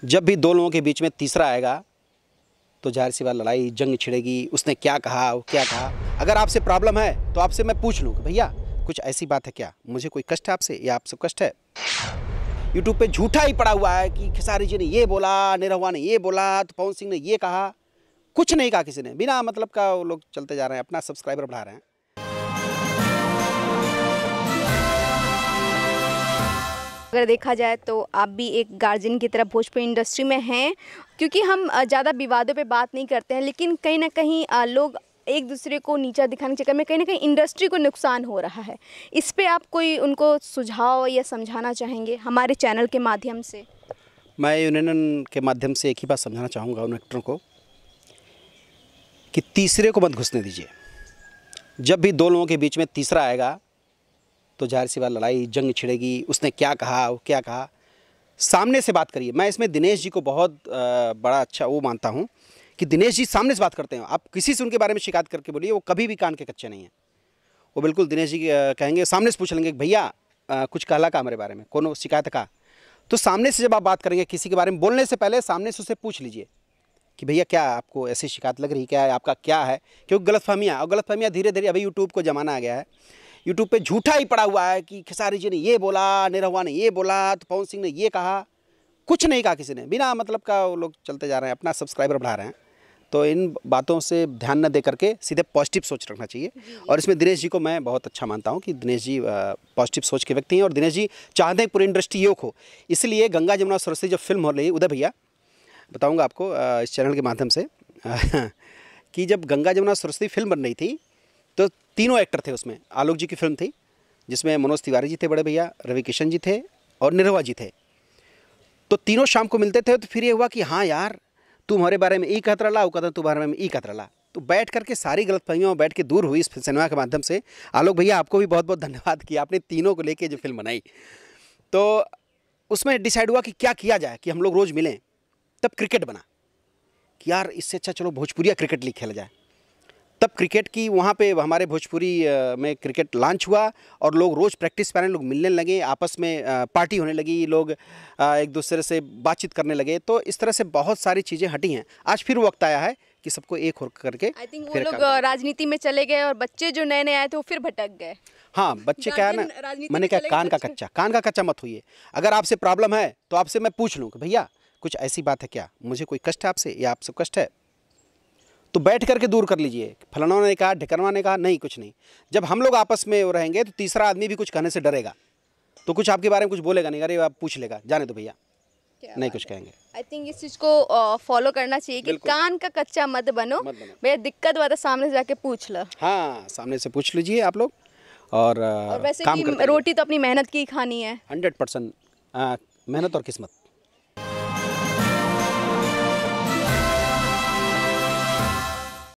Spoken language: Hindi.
जब भी दो लोगों के बीच में तीसरा आएगा तो जाहिर सी बात लड़ाई जंग छिड़ेगी। उसने क्या कहा, वो क्या कहा। अगर आपसे प्रॉब्लम है तो आपसे मैं पूछ लूँ कि भैया कुछ ऐसी बात है क्या, मुझे कोई कष्ट है आपसे या आपसे कष्ट है। यूट्यूब पे झूठा ही पड़ा हुआ है कि खेसारी जी ने ये बोला, निरहुआ ने ये बोला, तो पवन सिंह ने ये कहा। कुछ नहीं कहा किसी ने, बिना मतलब का वो लोग चलते जा रहे हैं, अपना सब्सक्राइबर बढ़ा रहे हैं। अगर देखा जाए तो आप भी एक गार्जियन की तरह भोजपुरी इंडस्ट्री में हैं, क्योंकि हम ज़्यादा विवादों पे बात नहीं करते हैं, लेकिन कहीं ना कहीं लोग एक दूसरे को नीचा दिखाने के चक्कर में कहीं ना कहीं इंडस्ट्री को नुकसान हो रहा है। इस पे आप कोई उनको सुझाव या समझाना चाहेंगे हमारे चैनल के माध्यम से? मैं यूनियन के माध्यम से एक ही बात समझाना चाहूँगा उन एक्टरों को कि तीसरे को मत घुसने दीजिए। जब भी दो लोगों के बीच में तीसरा आएगा तो जाहिर सी बात लड़ाई जंग छिड़ेगी। उसने क्या कहा, वो क्या कहा। सामने से बात करिए। मैं इसमें दिनेश जी को बहुत बड़ा अच्छा वो मानता हूँ कि दिनेश जी सामने से बात करते हैं। आप किसी से उनके बारे में शिकायत करके बोलिए, वो कभी भी कान के कच्चे नहीं हैं। वो बिल्कुल दिनेश जी कहेंगे, सामने से पूछ लेंगे कि भैया कुछ कहला का हमारे बारे में, कौन शिकायत का। तो सामने से जब आप बात करेंगे किसी के बारे में बोलने से पहले सामने से उससे पूछ लीजिए कि भैया क्या आपको ऐसी शिकायत लग रही, क्या है आपका, क्या है। क्योंकि गलतफहमियाँ धीरे धीरे, अभी यूट्यूब को ज़माना आ गया है। यूट्यूब पे झूठा ही पड़ा हुआ है कि खेसारी जी ने ये बोला, निरहुआ ने ये बोला, तो पवन सिंह ने ये कहा। कुछ नहीं कहा किसी ने, बिना मतलब का वो लोग चलते जा रहे हैं, अपना सब्सक्राइबर बढ़ा रहे हैं। तो इन बातों से ध्यान न दे करके सीधे पॉजिटिव सोच रखना चाहिए। और इसमें दिनेश जी को मैं बहुत अच्छा मानता हूं कि दिनेश जी पॉजिटिव सोच के व्यक्ति हैं। और दिनेश जी चाहते हैं पूरी इंडस्ट्री योग हो। इसलिए गंगा जमुना सरस्वती जब फिल्म हो रही, उदय भैया बताऊँगा आपको इस चैनल के माध्यम से कि जब गंगा जमुना सरस्वती फिल्म बन रही थी तो तीनों एक्टर थे उसमें। आलोक जी की फिल्म थी जिसमें मनोज तिवारी जी थे बड़े भैया, रवि किशन जी थे और निरहुआ जी थे। तो तीनों शाम को मिलते थे। तो फिर ये हुआ कि हाँ यार, तू हमारे बारे में ई कहत रहा, वो कहता तुम्हारे बारे में ई कहत रहा। तो बैठ करके सारी गलतफहमियों बैठ के दूर हुई इस सिनेमा के माध्यम से। आलोक भैया आपको भी बहुत बहुत धन्यवाद कि आपने तीनों को लेके जो फिल्म बनाई। तो उसमें डिसाइड हुआ कि क्या किया जाए कि हम लोग रोज़ मिलें। तब क्रिकेट बना कि यार इससे अच्छा चलो भोजपुरिया क्रिकेट लीग खेला जाए। तब क्रिकेट की वहाँ पे हमारे भोजपुरी में क्रिकेट लॉन्च हुआ और लोग रोज़ प्रैक्टिस पे आने, लोग मिलने लगे, आपस में पार्टी होने लगी, लोग एक दूसरे से बातचीत करने लगे। तो इस तरह से बहुत सारी चीज़ें हटी हैं। आज फिर वक्त आया है कि सबको एक हो करके आई थिंक वो लोग राजनीति में चले गए और बच्चे जो नए नए आए थे वो फिर भटक गए। हाँ, बच्चे क्या है ना, मैंने क्या कान का कच्चा मत होइए। अगर आपसे प्रॉब्लम है तो आपसे मैं पूछ लूँ कि भैया कुछ ऐसी बात है क्या, मुझे कोई कष्ट है आपसे या आपसे कष्ट है। तो बैठ करके दूर कर लीजिए। फलाना ने कहा, ढिकरवा ने कहा, नहीं कुछ नहीं। जब हम लोग आपस में रहेंगे तो तीसरा आदमी भी कुछ कहने से डरेगा, तो कुछ आपके बारे में कुछ बोलेगा नहीं। अरे आप पूछ लेगा, जाने दो भैया, नहीं कुछ कहेंगे। आई थिंक इस चीज़ को फॉलो करना चाहिए कि कान का कच्चा मत बनो। भैया दिक्कत हुआ तो सामने से जाके पूछ लो। हाँ, सामने से पूछ लीजिए आप लोग। और वैसे काम भी रोटी तो अपनी मेहनत की ही खानी है। 100% मेहनत और किस्मत।